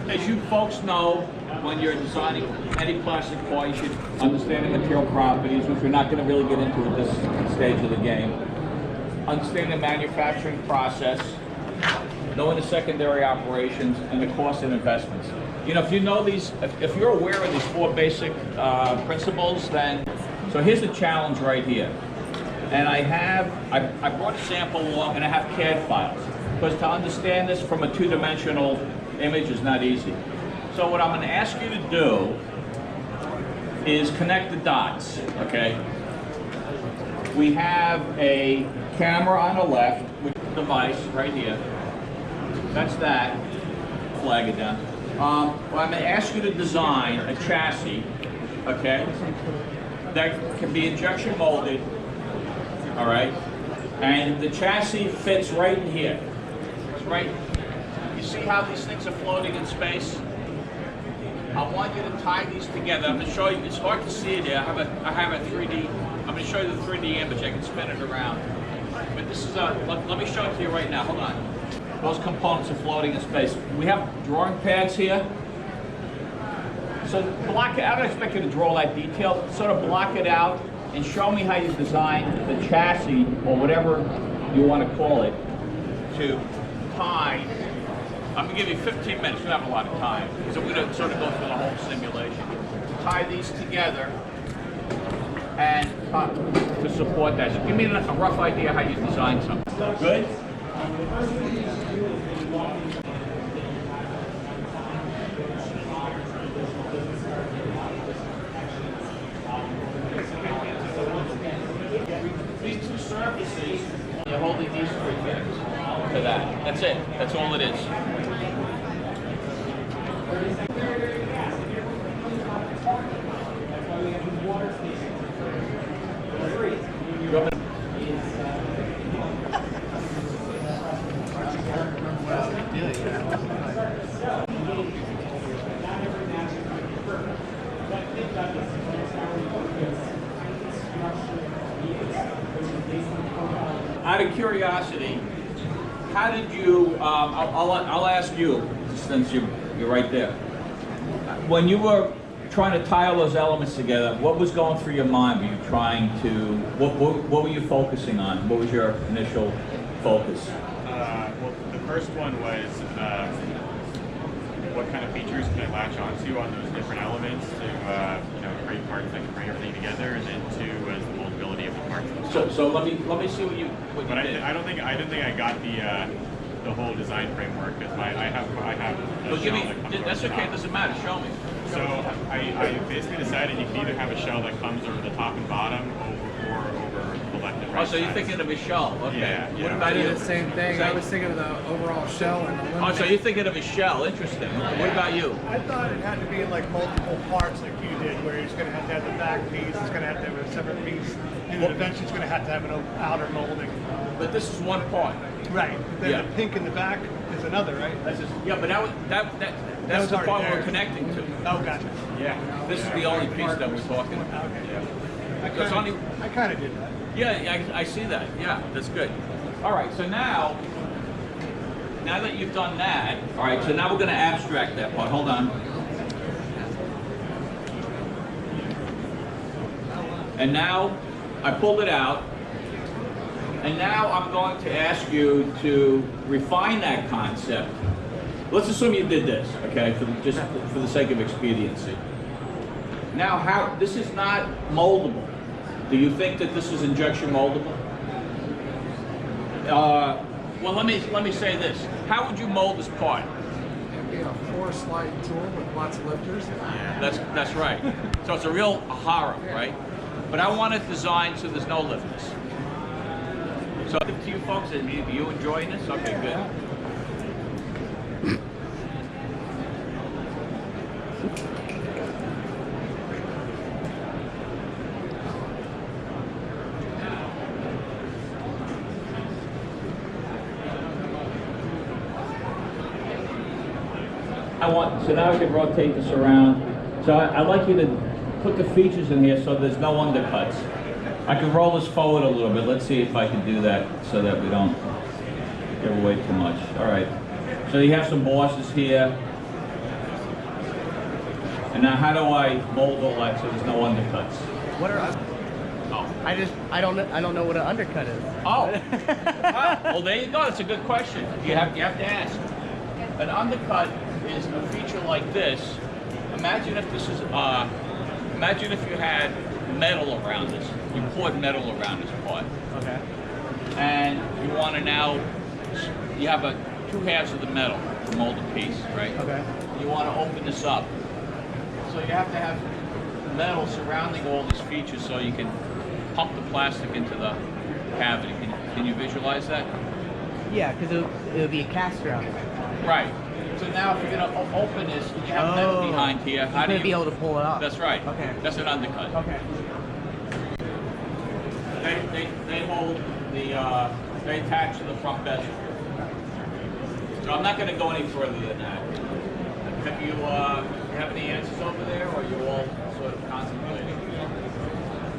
As you folks know, when you're designing any plastic part, you should understand the material properties, which we're not going to really get into at this stage of the game. Understand the manufacturing process, knowing the secondary operations, and the cost and investments. You know, if you know these, if you're aware of these four basic principles, then, so here's the challenge right here. And I brought a sample along and I have CAD files, because to understand this from a two-dimensional image is not easy. So what I'm going to ask you to do is connect the dots, okay? We have a camera on the left with a device right here. That's that. Flag it down. Well, I'm going to ask you to design a chassis, okay, that can be injection molded, all right? And the chassis fits right in here. It's right. You see how these things are floating in space? I want you to tie these together. I'm going to show you. It's hard to see it here. I have a 3D. I'm going to show you the 3D image. I can spin it around. But this is a. Let me show it to you right now. Hold on. Those components are floating in space. We have drawing pads here. So block it. I don't expect you to draw that detail. Sort of block it out and show me how you design the chassis or whatever you want to call it to tie. I'm going to give you 15 minutes. We don't have a lot of time because I'm going to sort of go through the whole simulation. Tie these together and to support that. So give me a rough idea how you design something. Good? These two surfaces, you're holding these three things to that. That's it. That's all it is. Out of curiosity, how did you, I'll ask you, since you're right there. When you were trying to tie all those elements together, what was going through your mind? Were you trying to, what were you focusing on? What was your initial focus? Well, the first one was what kind of features can I latch onto on those different elements to create parts that can bring everything together, and then two was the moldability of the parts themselves. So let me see what you did. I don't think I got the whole design framework, because I have a Well, shell that comes that's over the okay. It top. doesn't matter. Show me. So I basically decided you can either have a shell that comes over the top and bottom, or over the left and right. Oh, so you're sides. thinking of a shell. Okay. Yeah, What yeah. about I you? did the same thing. I was thinking of the overall shell and the Oh, so you're thinking of a shell. Interesting. What about you? I thought it had to be like multiple parts like you did, where it's going to have the back piece, it's going to have to have a separate piece, and then eventually it's going to have an outer molding. But this is one part. Right. Then Yeah. the pink in the back is another, right? Yeah, but that's was the already part there. we're connecting to. Oh, gotcha. Yeah. This is the only piece that we're talking about. Okay. There's only. I kind of did that. Yeah, I see that. Yeah, that's good. All right, so now that you've done that, all right, so now we're going to abstract that part. Hold on. And now I pulled it out, and now I'm going to ask you to refine that concept. Let's assume you did this, okay, just for the sake of expediency. Now, this is not moldable. Do you think that this is injection moldable? Well, let me say this. How would you mold this part? It'd be a 4-slide tool with lots of lifters. That's right. So it's a real horror, right? But I want it designed so there's no lifters. So to you folks, are you enjoying this? Okay, good. So now we can rotate this around. So I'd like you to put the features in here so there's no undercuts. I can roll this forward a little bit. Let's see if I can do that so that we don't give away too much. All right. So you have some bosses here. And now how do I mold all that so there's no undercuts? What are Oh. I don't know what an undercut is. Oh. Ah, well, there you go. That's a good question. You have to ask. An undercut is a feature like this. Imagine if this is imagine if you had metal around this. You poured metal around this part. Okay. And you want to now, you have two halves of the metal to mold a piece, right? Okay. You want to open this up. So you have to have metal surrounding all these features so you can pump the plastic into the cavity. Can you visualize that? Yeah, because it would be a caster on it. Right. So now if you're going to open this, and you have metal behind here, how do You're you... be able to pull it off. That's right. Okay. That's an undercut. Okay. They hold the, they attach to the front bezel. So I'm not going to go any further than that. Have you have any answers over there, or are you all sort of contemplating?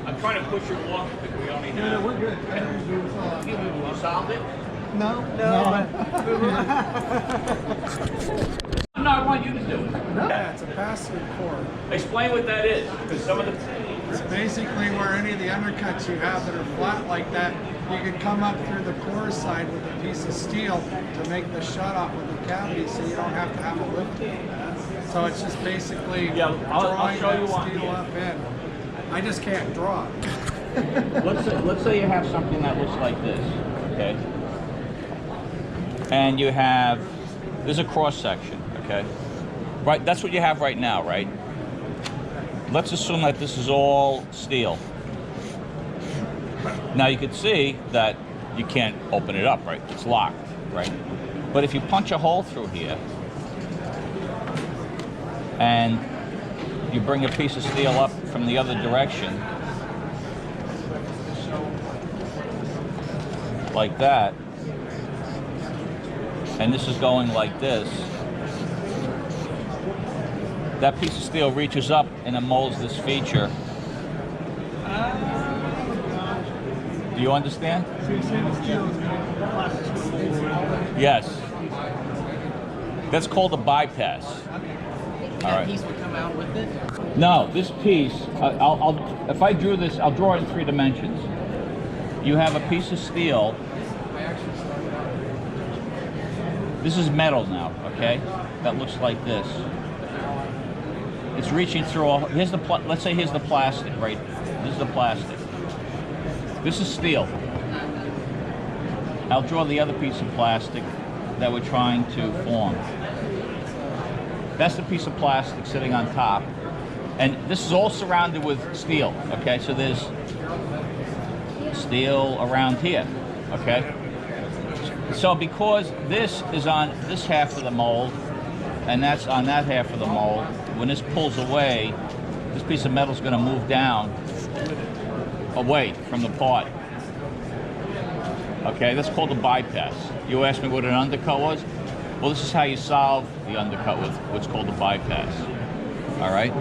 I'm trying to push you along because we only have... No, we're good. You solved it? No. No, I want you to do it. Yeah, it's a pass-through core. Explain what that is, because some of the... It's basically where any of the undercuts you have that are flat like that, you can come up through the core side with a piece of steel to make the shut off of the cavity so you don't have to have a lift. So it's just basically I'll drawing show you that one steel here. up in. I just can't draw it. Let's say you have something that looks like this, okay? And you have, there's a cross section, okay? Right, that's what you have right now, right? Let's assume that this is all steel. Now you can see that you can't open it up, right? It's locked, right? But if you punch a hole through here and you bring a piece of steel up from the other direction, like that, and this is going like this, that piece of steel reaches up and it molds this feature. Do you understand? Yes. That's called a bypass. That All right. piece would come out with it. No, this piece, if I drew this, I'll draw it in 3 dimensions. You have a piece of steel. This is metal now, okay? That looks like this. It's reaching through all, here's the, let's say here's the plastic, right? This is the plastic. This is steel. I'll draw the other piece of plastic that we're trying to form. That's the piece of plastic sitting on top. And this is all surrounded with steel, okay? So there's steel around here, okay? So because this is on this half of the mold, and that's on that half of the mold, when this pulls away, this piece of metal is going to move down away from the part. Okay, that's called a bypass. You asked me what an undercut was? Well, this is how you solve the undercut with what's called a bypass. All right?